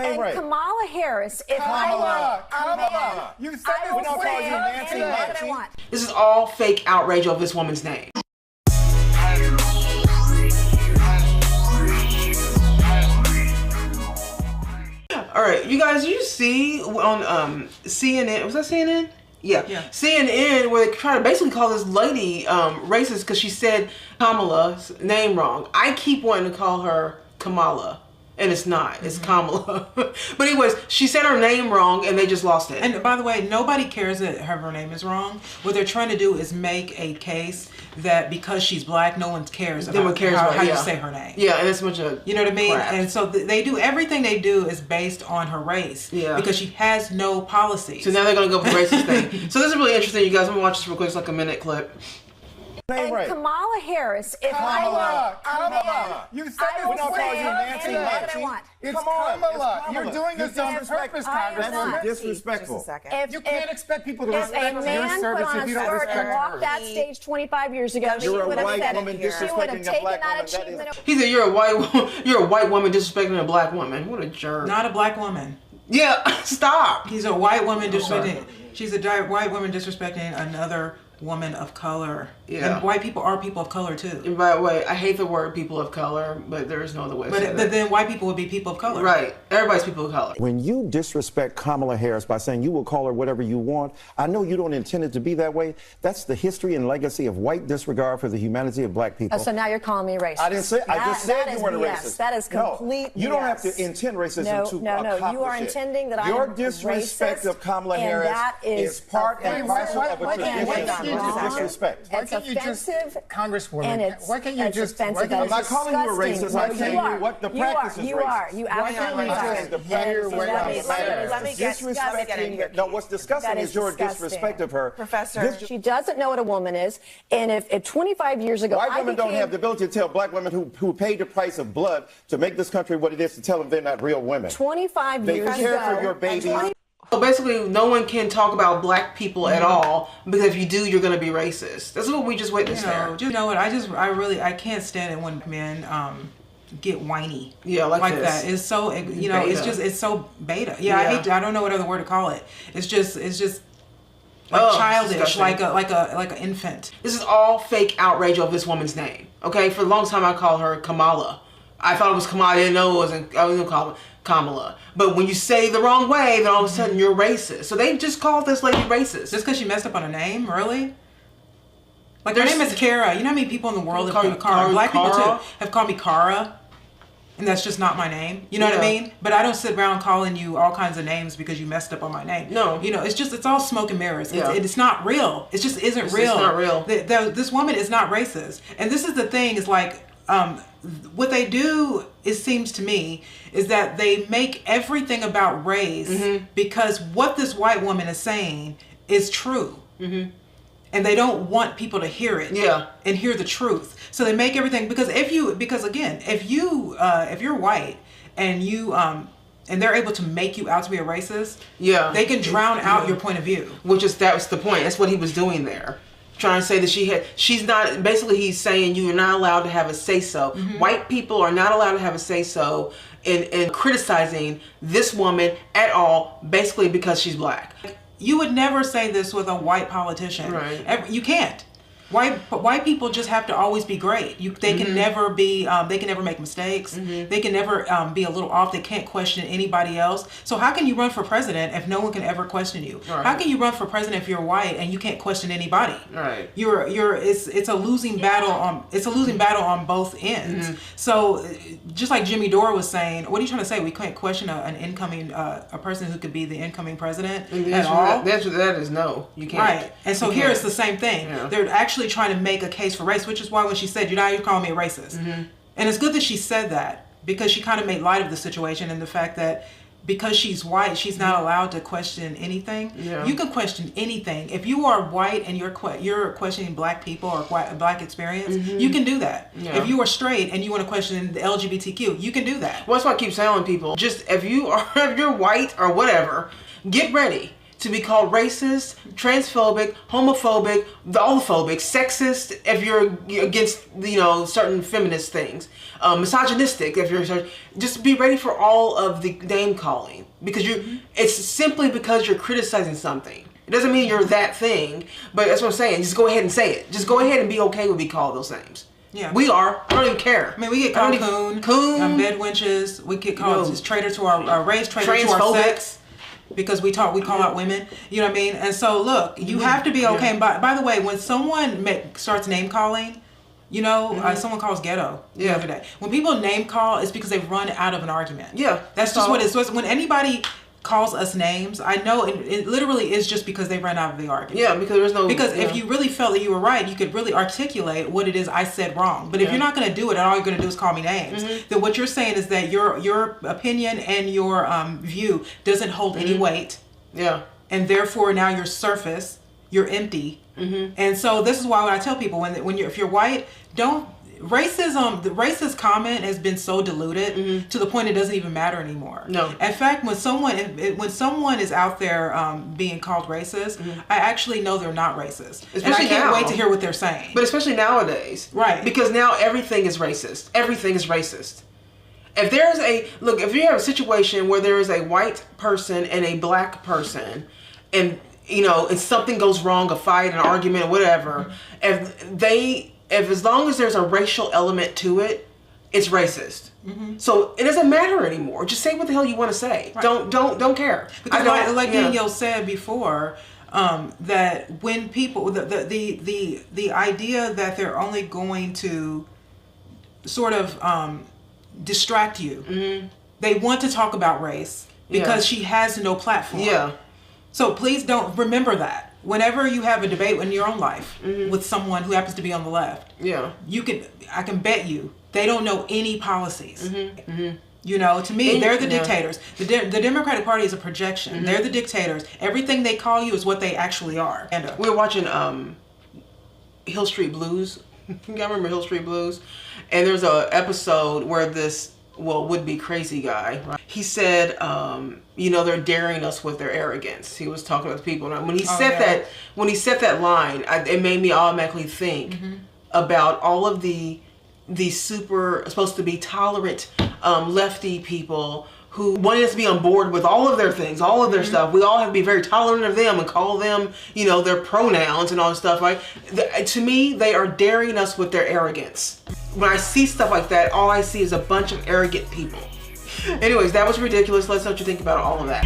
And right. Kamala Harris, if Kamala, I were a man, you said this I before. will You say Nancy. what I want. This is all fake outrage over this woman's name. All right, you guys, you see on CNN, was that CNN? Yeah. CNN, where they try to basically call this lady racist because she said Kamala's name wrong. I keep wanting to call her Kamala, and it's not. It's Kamala. But anyways, she said her name wrong, and they just lost it. And by the way, nobody cares that her name is wrong. What they're trying to do is make a case that because she's black, no one cares about how you say her name. Yeah, and it's a bunch of You know what I mean? crap. And so they do, everything they do is based on her race. Yeah. Because she has no policies. So now they're going to go with the racist thing. So this is really interesting, you guys. I'm going to watch this real quick. It's like a minute clip. And right. Kamala Harris, if I were a man, You said I this will before. say You Nancy. what I want. It's Come on, Kamala. it's You're Kamala. doing this on purpose, I am Congresswoman. not. Disrespectful. Just a second. If, You can't expect people to if respect a your man put service on if a you don't skirt respect and walked hers. that stage 25 years ago, she You're a would have white said woman it. She would have disrespecting a taken black that woman. That achievement. He said, you're a white woman disrespecting a black woman. What a jerk. Not a black woman. Yeah, stop. He's a white woman disrespecting. She's a white woman disrespecting another woman of color. Yeah. And white people are people of color too. And by the way, I hate the word people of color, but there is no other way to say But that. then white people would be people of color. Right. Everybody's people of color. When you disrespect Kamala Harris by saying you will call her whatever you want, I know you don't intend it to be that way. That's the history and legacy of white disregard for the humanity of black people. So now you're calling me racist. I didn't say. I just said that you is weren't a BS. racist. That is complete No, you don't have BS. to intend racism to No. accomplish You are it. intending that I Your am disrespect racist, of Kamala and Harris that is part and parcel of a why can't tradition you of just- disrespect. Why It's can't you just, offensive, Congresswoman, and it's, why can't you it's just, offensive. why can't That you is I'm not calling you a disgusting. racist. I'm No, telling you you are. what the You practice are. is You racist. are. You Why absolutely can't you are. just the fire practice way is out? let me get into your No, what's disgusting That is is your disgusting. disrespect of her. Professor. She doesn't know what a woman is, and if 25 years ago, White women don't have the ability to tell black women who paid the price of blood to make this country what it is to tell them they're not real women. 25 They years care ago, for your babies. So basically, no one can talk about black people at all, because if you do, you're going to be racist. That's what we just witnessed there. You know what? I can't stand it when men get whiny. Yeah, like this. that. It's so it's so beta. Yeah, Yeah. I don't know what other word to call it. It's just like Oh, childish, disgusting. like an infant. This is all fake outrage over this woman's name. Okay, for the longest time I called her Kamala. I thought it was Kamala. I didn't know it wasn't. I was gonna call her Kamala. But when you say the wrong way, then all of a sudden you're racist. So they just called this lady racist. Just because she messed up on a name, really? Like her name is Kara. You know how many people in the world have called black people too have called me Kara, and that's just not my name. You know what I mean? But I don't sit around calling you all kinds of names because you messed up on my name. No. You know, it's all smoke and mirrors. Yeah. It's not real. It just isn't real. It's not real. This woman is not racist, and this is the thing. Is like. What they do, it seems to me, is that they make everything about race because what this white woman is saying is true. And they don't want people to hear it and hear the truth. So they make everything, because if you're white and you and they're able to make you out to be a racist, they can drown out your point of view. That was the point. That's what he was doing there. Trying to say that she's not, basically he's saying you're not allowed to have a say-so. White people are not allowed to have a say-so in criticizing this woman at all, basically because she's black. You would never say this with a white politician. Right. You can't. White people just have to always be great. They can never be. They can never make mistakes. They can never be a little off. They can't question anybody else. So how can you run for president if no one can ever question you? Right. How can you run for president if you're white and you can't question anybody? Right. It's a losing battle. It's a losing battle on both ends. So just like Jimmy Dore was saying, what are you trying to say? We can't question an incoming a person who could be the incoming president at all. The answer to that is no. You can't. Right. And so here it's the same thing. Yeah. They're actually trying to make a case for race, which is why when she said, you're calling me a racist. And it's good that she said that, because she kind of made light of the situation and the fact that because she's white, she's not allowed to question anything. You can question anything. If you are white and you're questioning black people or black experience, you can do that. If you are straight and you want to question the LGBTQ, you can do that. Well, that's why I keep telling people, just if you're white or whatever, get ready. to be called racist, transphobic, homophobic, all the phobic, sexist if you're against, certain feminist things, misogynistic if you're, just be ready for all of the name calling, because it's simply because you're criticizing something. It doesn't mean you're that thing, but that's what I'm saying. Just go ahead and say it. Just go ahead and be okay with being called those names. Yeah, we are. I don't even care. I mean, we get called coon, bed wenches. We get called traitor to our race, traitor to our sex, because we call out women. You know what I mean? And so, look, you have to be okay. And by the way, when someone starts name calling, someone calls ghetto the other day. When people name call, it's because they've run out of an argument. Yeah, that's just what it is. So when anybody calls us names, I know it literally is just because they ran out of the argument. Yeah, because there's no... Because if you really felt that you were right, you could really articulate what it is I said wrong. But if you're not going to do it and all you're going to do is call me names, then what you're saying is that your opinion and your view doesn't hold any weight. Yeah. And therefore now you're surface, you're empty. And so this is why when I tell people, if you're white, don't... Racism, the racist comment has been so diluted to the point it doesn't even matter anymore. No. In fact, when someone is out there being called racist, I actually know they're not racist. Especially and I can't wait to hear what they're saying. But especially nowadays. Right. Because now everything is racist. Everything is racist. If there's if you have a situation where there is a white person and a black person, and if something goes wrong, a fight, an argument, or whatever, if as long as there's a racial element to it, it's racist. So it doesn't matter anymore. Just say what the hell you want to say. Right. Don't care. Because like Danielle said before, that when people the idea that they're only going to sort of distract you. They want to talk about race because she has no platform. Yeah. So please don't remember that. Whenever you have a debate in your own life with someone who happens to be on the left, I can bet you they don't know any policies. To me, they're the dictators. The Democratic Party is a projection. They're the dictators. Everything they call you is what they actually are. And we were watching Hill Street Blues. You guys remember Hill Street Blues? And there's a episode where this would-be crazy guy, right? He said, they're daring us with their arrogance. He was talking to people. And when he said that line, it made me automatically think about all of the super, supposed to be tolerant lefty people who wanted us to be on board with all of their things, all of their stuff. We all have to be very tolerant of them and call them, their pronouns and all this stuff, right? To me, they are daring us with their arrogance. When I see stuff like that, all I see is a bunch of arrogant people. Anyways, that was ridiculous. Let's know what you think about all of that.